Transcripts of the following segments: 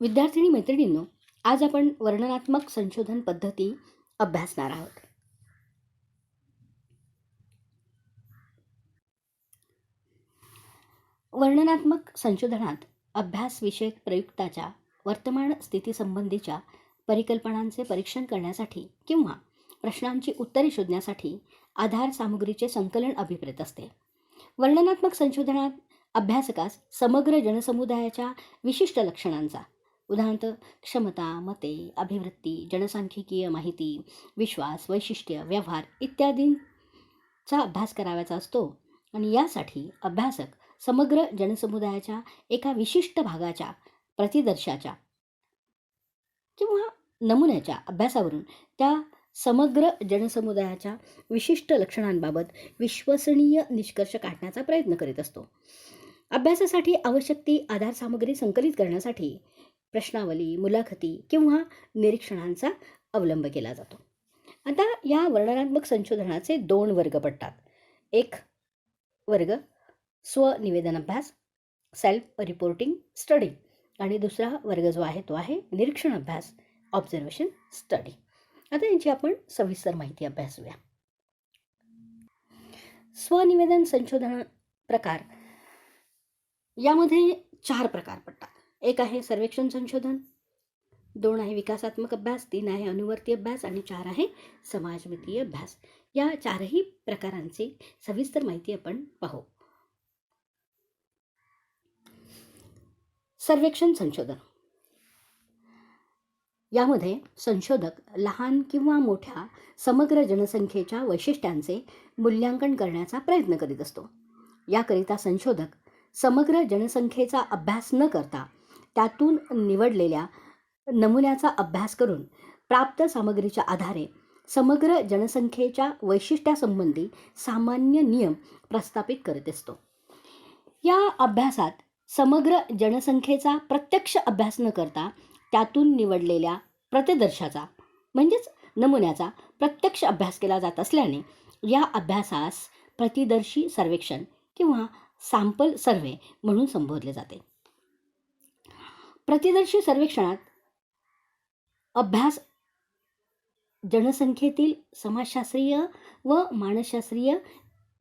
विद्यार्थिनी मैत्रिणींनो, आज आपण वर्णनात्मक संशोधन पद्धती अभ्यासणार आहोत. वर्णनात्मक संशोधनात अभ्यास विषयक प्रयुक्ताच्या वर्तमान स्थितीसंबंधीच्या परिकल्पनांचे परीक्षण करण्यासाठी किंवा प्रश्नांची उत्तरे शोधण्यासाठी आधार सामुग्रीचे संकलन अभिप्रेत असते. वर्णनात्मक संशोधनात अभ्यासकास समग्र जनसमुदायाच्या विशिष्ट लक्षणांचा, उदाहरणार्थ क्षमता, मते, अभिवृत्ती, जनसांख्यिकीय माहिती, विश्वास, वैशिष्ट्य, व्यवहार इत्यादींचा अभ्यास करावयाचा असतो आणि यासाठी अभ्यासक समग्र जनसमुदायाच्या एका विशिष्ट भागाच्या प्रतिदर्शाच्या किंवा नमुन्याच्या अभ्यासावरून त्या समग्र जनसमुदायाच्या विशिष्ट लक्षणांबाबत विश्वसनीय निष्कर्ष काढण्याचा प्रयत्न करीत असतो. अभ्यासासाठी आवश्यक ती आधार सामग्री संकलित करण्यासाठी प्रश्नावली, मुलाखती किंवा निरीक्षणांचा अवलंब केला जातो. आता या वर्णनात्मक संशोधनाचे 2 वर्ग पडतात. एक वर्ग स्वनिवेदन अभ्यास, सेल्फ रिपोर्टिंग स्टडी, आणि दुसरा वर्ग जो आहे तो आहे निरीक्षण अभ्यास, ऑब्झर्वेशन स्टडी. आता यांची आपण सविस्तर माहिती अभ्यासूया. स्वनिवेदन संशोधन प्रकार यामध्ये 4 प्रकार पडतात. एक आहे सर्वेक्षण संशोधन, 2 आहे विकासात्मक अभ्यास, 3 आहे अनुवर्ती अभ्यास आणि 4 आहे समाजमितीय अभ्यास. या 4ही प्रकारांची सविस्तर माहिती आपण पाहू. सर्वेक्षण संशोधन यामध्ये संशोधक लहान किंवा मोठ्या समग्र जनसंख्येच्या वैशिष्ट्यांचे मूल्यांकन करण्याचा प्रयत्न करीत असतो. याकरिता संशोधक समग्र जनसंख्येचा अभ्यास न करता त्यातून निवडलेल्या नमुन्याचा अभ्यास करून प्राप्त सामग्रीच्या आधारे समग्र जनसंख्येच्या वैशिष्ट्यासंबंधी सामान्य नियम प्रस्थापित करीत असतो. या अभ्यासात समग्र जनसंख्येचा प्रत्यक्ष अभ्यास न करता त्यातून निवडलेल्या प्रतिदर्शाचा म्हणजेच नमुन्याचा प्रत्यक्ष अभ्यास केला जात असल्याने या अभ्यासास प्रतिदर्शी सर्वेक्षण किंवा सॅम्पल सर्व्हे म्हणून संबोधले जाते. प्रतिदर्शी सर्वेक्षणात अभ्यास जनसंख्येतील समाजशास्त्रीय व मानसशास्त्रीय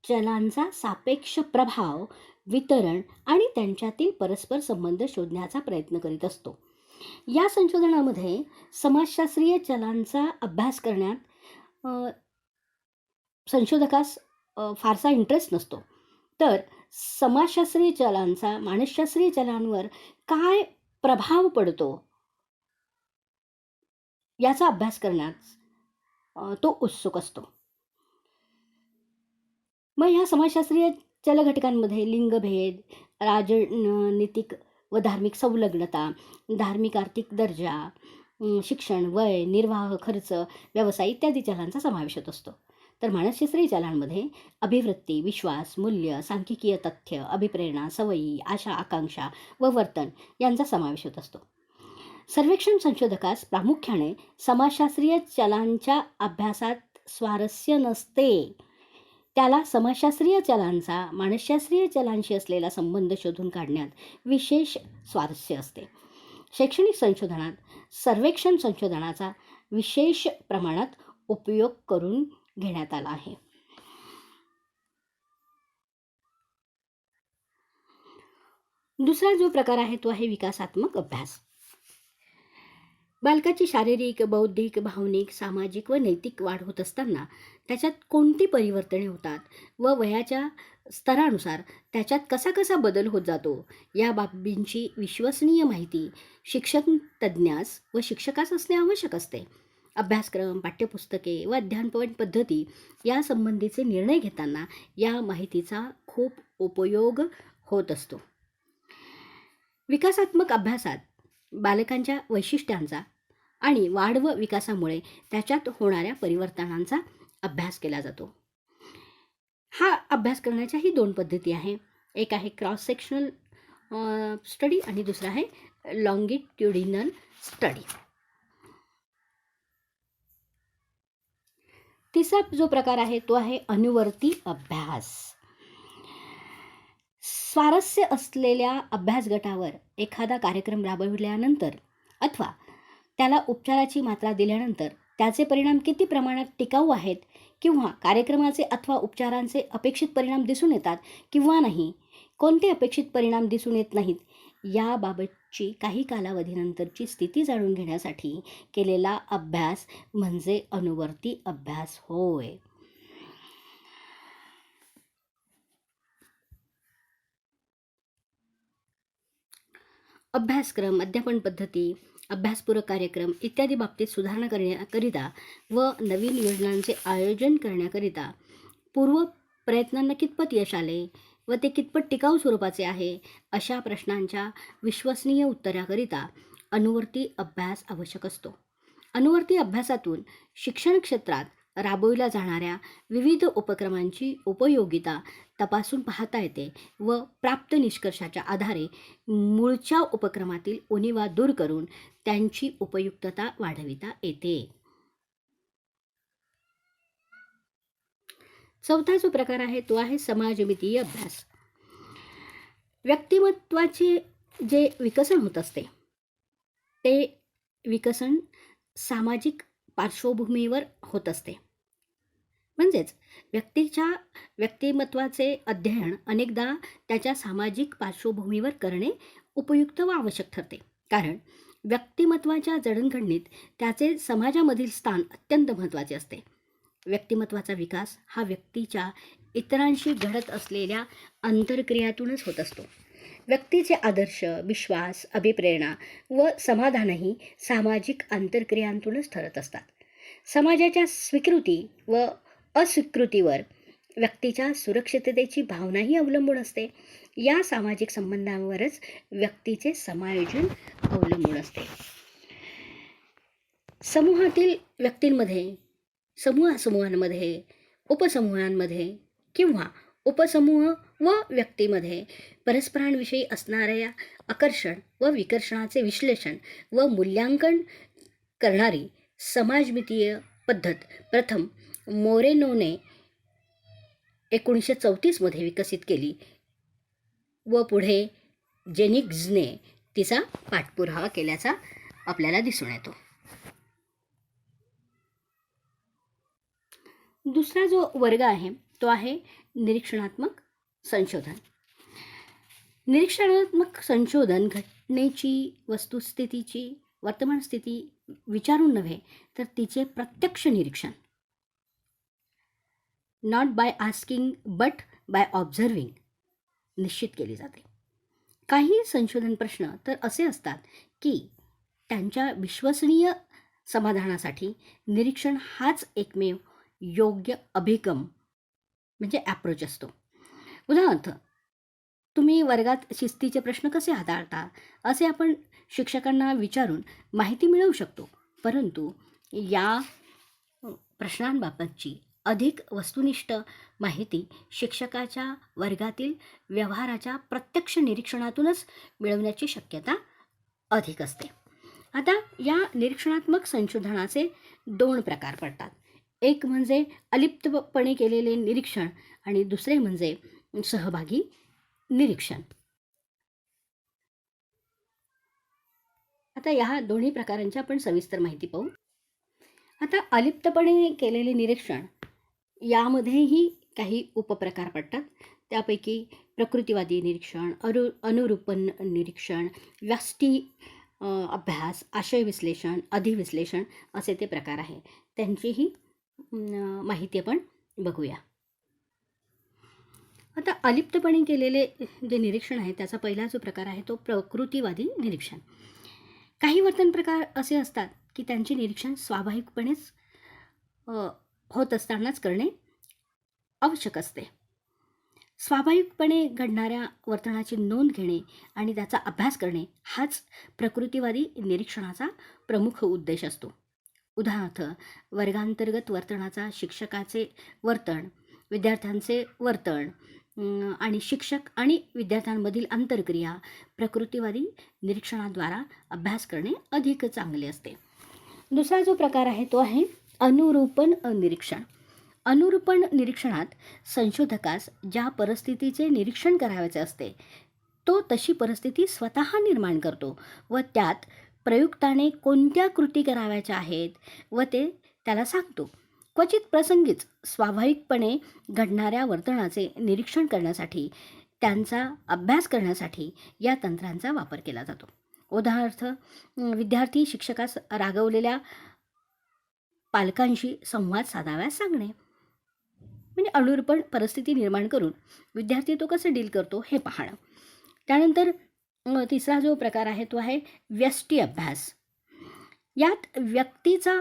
चलांचा सापेक्ष प्रभाव, वितरण आणि त्यांच्यातील परस्पर संबंध शोधण्याचा प्रयत्न करीत असतो. या संशोधनामध्ये समाजशास्त्रीय चलांचा अभ्यास करण्यात संशोधकास फारसा इंटरेस्ट नसतो, तर समाजशास्त्रीय चलांचा मानसशास्त्रीय चलांवर काय प्रभाव पडतो याचा अभ्यास करण्यात तो उत्सुक असतो. मग ह्या समाजशास्त्रीय चलघटकांमध्ये लिंगभेद, राजनीतिक व धार्मिक संलग्नता, धार्मिक आर्थिक दर्जा, शिक्षण, वय, निर्वाह खर्च, व्यवसाय इत्यादी चलांचा समावेश होत असतो. तर मानसशास्त्रीय चलांमध्ये अभिवृत्ती, विश्वास, मूल्य, सांख्यिकीय तथ्य, अभिप्रेरणा, सवयी, आशा, आकांक्षा व वर्तन यांचा समावेश होत असतो. सर्वेक्षण संशोधकास प्रामुख्याने समाजशास्त्रीय चलांच्या अभ्यासात स्वारस्य नसते. त्याला समाजशास्त्रीय चलांचा मानसशास्त्रीय चलांशी असलेला संबंध शोधून काढण्यात विशेष स्वारस्य असते. शैक्षणिक संशोधनात सर्वेक्षण संशोधनाचा विशेष प्रमाणात उपयोग करून घेण्यात आला आहे. दुसरा जो प्रकार आहे तो आहे विकासात्मक अभ्यास. बालकाची शारीरिक, बौद्धिक, भावनिक, सामाजिक व नैतिक वाढ होत असताना त्याच्यात कोणती परिवर्तने होतात व वयाच्या स्तरानुसार त्याच्यात कसा कसा बदल होत जातो या बाबींची विश्वसनीय माहिती शिक्षक तज्ज्ञास व शिक्षकास असणे आवश्यक असते. अभ्यासक्रम, पाठ्यपुस्तके व अध्यापन पद्धती यासंबंधीचे निर्णय घेताना या माहितीचा खूप उपयोग होत असतो. विकासात्मक अभ्यासात बालकांच्या वैशिष्ट्यांचा आणि वाढ व विकासामुळे त्याच्यात होणाऱ्या परिवर्तनांचा अभ्यास केला जातो. हा अभ्यास करण्याच्याही 2 पद्धती आहे. एक आहे क्रॉस सेक्शनल स्टडी आणि दुसरा आहे लॉंगिट्युडिनल स्टडी. तिसरा जो प्रकार आहे तो आहे अनुवर्ती अभ्यास. स्वारस्य असलेल्या अभ्यास गटावर एखादा कार्यक्रम राबविल्यानंतर अथवा त्याला उपचाराची मात्रा दिल्यानंतर त्याचे परिणाम किती प्रमाणात टिकाऊ आहेत किंवा कार्यक्रमाचे अथवा उपचारांचे अपेक्षित परिणाम दिसून येतात किंवा नाही, कोणते अपेक्षित परिणाम दिसून येत नाहीत, याबाबतची काही कालावधीनंतरची स्थिती जाणून घेण्यासाठी केलेला अभ्यास म्हणजे अनुवर्ती अभ्यास होय. अभ्यासक्रम, अध्यापन पद्धती, अभ्यासपूरक कार्यक्रम इत्यादी बाबतीत सुधारणा करण्याकरिता व नवीन योजनांचे आयोजन करण्याकरिता पूर्व प्रयत्नांना कितपत यश आले व ते कितपत टिकाऊ स्वरूपाचे आहे, अशा प्रश्नांच्या विश्वसनीय उत्तराकरिता अनुवर्ती अभ्यास आवश्यक असतो. अनुवर्ती अभ्यासातून शिक्षण क्षेत्रात राबविल्या जाणाऱ्या विविध उपक्रमांची उपयोगिता तपासून पाहता येते व प्राप्त निष्कर्षाच्या आधारे मूळच्या उपक्रमातील उणिवा दूर करून त्यांची उपयुक्तता वाढविता येते. चौथा जो प्रकार आहे तो आहे समाजमितीय अभ्यास. व्यक्तिमत्वाचे जे विकसन होत असते ते विकसन सामाजिक पार्श्वभूमीवर होत असते. म्हणजेच व्यक्तीच्या व्यक्तिमत्वाचे अध्ययन अनेकदा त्याच्या सामाजिक पार्श्वभूमीवर करणे उपयुक्त व आवश्यक ठरते. कारण व्यक्तिमत्वाच्या जडणघडणीत त्याचे समाजामधील स्थान अत्यंत महत्त्वाचे असते. व्यक्तिमत्वाचा विकास हा व्यक्तीच्या इतरांशी घडत असलेल्या आंतरक्रियातूनच होत असतो. व्यक्तीचे आदर्श, विश्वास, अभिप्रेरणा व समाधानही सामाजिक आंतरक्रियांतूनच ठरत असतात. समाजाच्या स्वीकृती व अस्वीकृतीवर व्यक्तीच्या सुरक्षिततेची भावनाही अवलंबून असते. या सामाजिक संबंधांवरच व्यक्तीचे समायोजन अवलंबून असते. समूहातील व्यक्तींमध्ये, समूहांमध्ये, उपसमूहांमध्ये किंवा उपसमूह व व्यक्तीमध्ये परस्परांविषयी असणाऱ्या आकर्षण व विकर्षणाचे विश्लेषण व मूल्यांकन करणारी समाजमितीय पद्धत प्रथम मोरेनोने 1934 विकसित केली व पुढे जेनिग्जने तिचा पाठपुरावा केल्याचा आपल्याला दिसून येतो. दुसरा जो वर्ग आहे तो आहे निरीक्षणात्मक संशोधन. निरीक्षणात्मक संशोधन घटनेची, वस्तुस्थितीची वर्तमान स्थिती विचारून नव्हे तर तिचे प्रत्यक्ष निरीक्षण, not by asking but by observing, निश्चित केली जाते. काही संशोधन प्रश्न तर असे असतात की त्यांच्या विश्वसनीय समाधानासाठी निरीक्षण हाच एकमेव योग्य अभिगम म्हणजे ॲप्रोच असतो. उदाहरणार्थ, तुम्ही वर्गात शिस्तीचे प्रश्न कसे हाताळता असे आपण शिक्षकांना विचारून माहिती मिळवू शकतो. परंतु या प्रश्नांबाबतची अधिक वस्तुनिष्ठ माहिती शिक्षकाच्या वर्गातील व्यवहाराच्या प्रत्यक्ष निरीक्षणातूनच मिळवण्याची शक्यता अधिक असते. आता या निरीक्षणात्मक संशोधनाचे 2 प्रकार पडतात. एक म्हणजे अलिप्तपणे केलेले निरीक्षण आणि दुसरे म्हणजे सहभागी निरीक्षण. आता या दोन्ही प्रकारांची आपण सविस्तर माहिती पाहू. आता अलिप्तपणे केलेले निरीक्षण यामध्येही काही उपप्रकार पडतात. त्यापैकी प्रकृतीवादी निरीक्षण, अनुरूपण निरीक्षण, व्यष्टी अभ्यास, आशय विश्लेषण, अधिविश्लेषण असे ते प्रकार आहे. त्यांचीही माहिती आपण बघूया. आता अलिप्तपणे केलेले जे निरीक्षण आहे त्याचा पहिला जो प्रकार आहे तो प्रकृतीवादी निरीक्षण. काही वर्तन प्रकार असे असतात की त्यांचे निरीक्षण स्वाभाविकपणेच होत असतानाच करणे आवश्यक असते. स्वाभाविकपणे घडणाऱ्या वर्तनाची नोंद घेणे आणि त्याचा अभ्यास करणे हाच प्रकृतीवादी निरीक्षणाचा प्रमुख उद्देश असतो. उदाहरणार्थ, वर्गांतर्गत वर्तनाचा शिक्षकाचे वर्तन, विद्यार्थ्यांचे वर्तन आणि शिक्षक आणि विद्यार्थ्यांमधील आंतरक्रिया प्रकृतीवादी निरीक्षणाद्वारा अभ्यास करणे अधिक चांगले असते. दुसरा जो प्रकार आहे तो आहे अनुरूपण निरीक्षण. अनुरूपण निरीक्षणात संशोधकास ज्या परिस्थितीचे निरीक्षण करावयाचे असते तो तशी परिस्थिती स्वतः निर्माण करतो व त्यात प्रयुक्ताने कोणत्या कृती करावयाच्या आहेत व ते त्याला सांगतो. क्वचित प्रसंगीच स्वाभाविकपणे घडणाऱ्या वर्तनाचे निरीक्षण करण्यासाठी त्यांचा अभ्यास करण्यासाठी या तंत्रांचा वापर केला जातो. उदाहरणार्थ, विद्यार्थी शिक्षकास रागवलेल्या पालकांशी संवाद साधाव्यास सांगणे, म्हणजे अनुरूपण परिस्थिती निर्माण करून विद्यार्थी तो कसं डील करतो हे पाहणं. त्यानंतर तिसरा जो प्रकार आहे तो आहे व्यष्टी अभ्यास. यात व्यक्तीचा,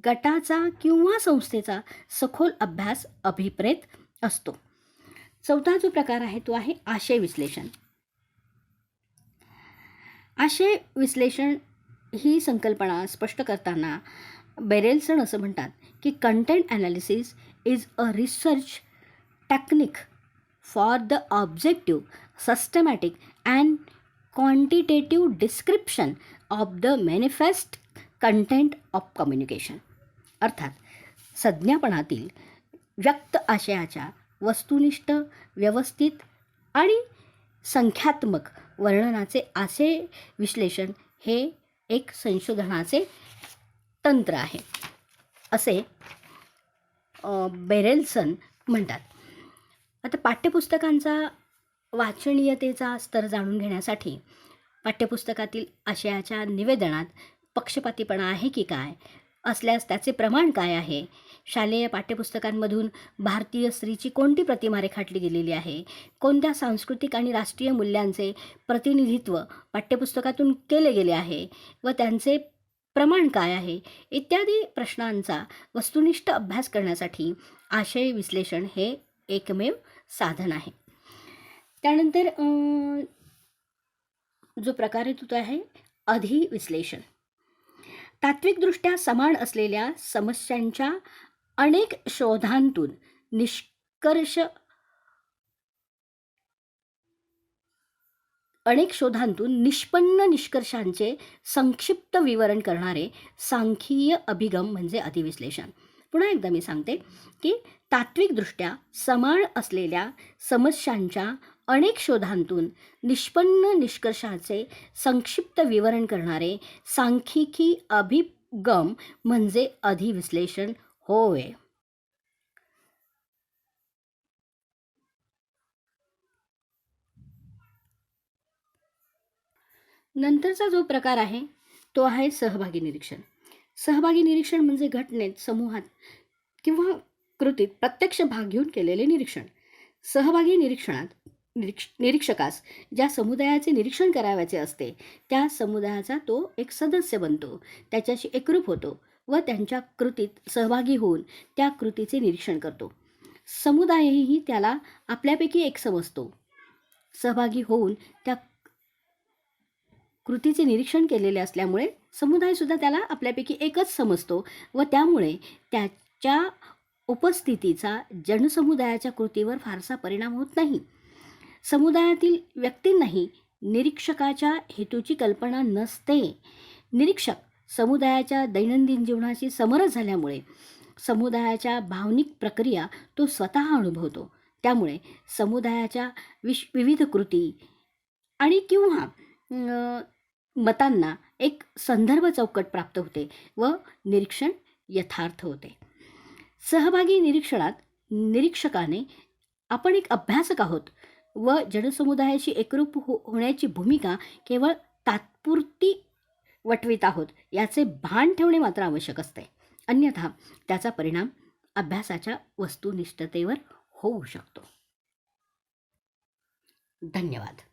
गटाचा किंवा संस्थेचा सखोल अभ्यास अभिप्रेत असतो. चौथा जो प्रकार आहे तो आहे आशय विश्लेषण. आशय विश्लेषण ही संकल्पना स्पष्ट करताना बेरेल्सन असं म्हणतात की content analysis is a research technique for the objective, systematic and quantitative description of the manifest content of communication. अर्थात संज्ञापनातील व्यक्त आशयाच्या वस्तुनिष्ठ, व्यवस्थित आणि संख्यात्मक वर्णनाचे आशय विश्लेषण हे एक संशोधनाचे तंत्र आहे असे बेरेल्सन म्हणतात. आता पाठ्यपुस्तकांचा वाचनीयतेचा स्तर जाणून घेण्यासाठी पाठ्यपुस्तकातील आशयाच्या निवेदनात पक्षपातीपणा आहे की काय, असल्यास त्याचे प्रमाण काय आहे, शालेय पाठ्यपुस्तकांमधून भारतीय स्त्रीची कोणती प्रतिमा रेखाटली गेलेली आहे, कोणत्या सांस्कृतिक आणि राष्ट्रीय मूल्यांचे प्रतिनिधित्व पाठ्यपुस्तकातून केले गेले आहे व त्यांचे प्रमाण काय आहे, इत्यादी प्रश्नांचा वस्तुनिष्ठ अभ्यास करण्यासाठी आशय विश्लेषण हे एकमेव साधन आहे. त्यानंतर जो प्रकार आहे तो आहे अधिविश्लेषण. तात्विकदृष्ट्या समान असलेल्या समस्यांच्या अनेक शोधांतून निष्पन्न निष्कर्षांचे संक्षिप्त विवरण करणारे सांख्यिकीय अभिगम म्हणजे अधिविश्लेषण. पुन्हा एकदा मी सांगते की तात्विकदृष्ट्या समान असलेल्या समस्यांच्या अनेक शोधांतून निष्पन्न निष्कर्षाचे संक्षिप्त विवरण करणारे सांख्यिकी अभिगम म्हणजे अधिविश्लेषण होय. नंतरचा जो प्रकार आहे तो आहे सहभागी निरीक्षण. सहभागी निरीक्षण म्हणजे घटनेत, समूहात किंवा कृतीत प्रत्यक्ष भाग घेऊन केलेले निरीक्षण. सहभागी निरीक्षकास ज्या समुदायाचे निरीक्षण करावयाचे असते त्या समुदायाचा तो एक सदस्य बनतो, त्याच्याशी एकरूप होतो व त्यांच्या कृतीत सहभागी होऊन त्या कृतीचे निरीक्षण करतो. समुदायही त्याला आपल्यापैकी एक समजतो. सहभागी होऊन त्या कृतीचे निरीक्षण केलेले असल्यामुळे समुदायसुद्धा त्याला आपल्यापैकी एकच समजतो व त्यामुळे त्याच्या उपस्थितीचा जनसमुदायाच्या कृतीवर फारसा परिणाम होत नाही. समुदायातील व्यक्तींनाही निरीक्षकाच्या हेतूची कल्पना नसते. निरीक्षक समुदायाच्या दैनंदिन जीवनाशी समरस झाल्यामुळे समुदायाच्या भावनिक प्रक्रिया तो स्वतः अनुभवतो. त्यामुळे समुदायाच्या विविध कृती आणि किंवा मतांना एक संदर्भ चौकट प्राप्त होते व निरीक्षण यथार्थ होते. सहभागी निरीक्षणात निरीक्षकाने आपण एक अभ्यासक आहोत व जनसमुदायाशी एकरूप होण्याची भूमिका केवळ तात्पुरती वठवीत आहोत याचे भान ठेवणे मात्र आवश्यक असते. अन्यथा त्याचा परिणाम अभ्यासाच्या वस्तुनिष्ठतेवर होऊ शकतो. धन्यवाद.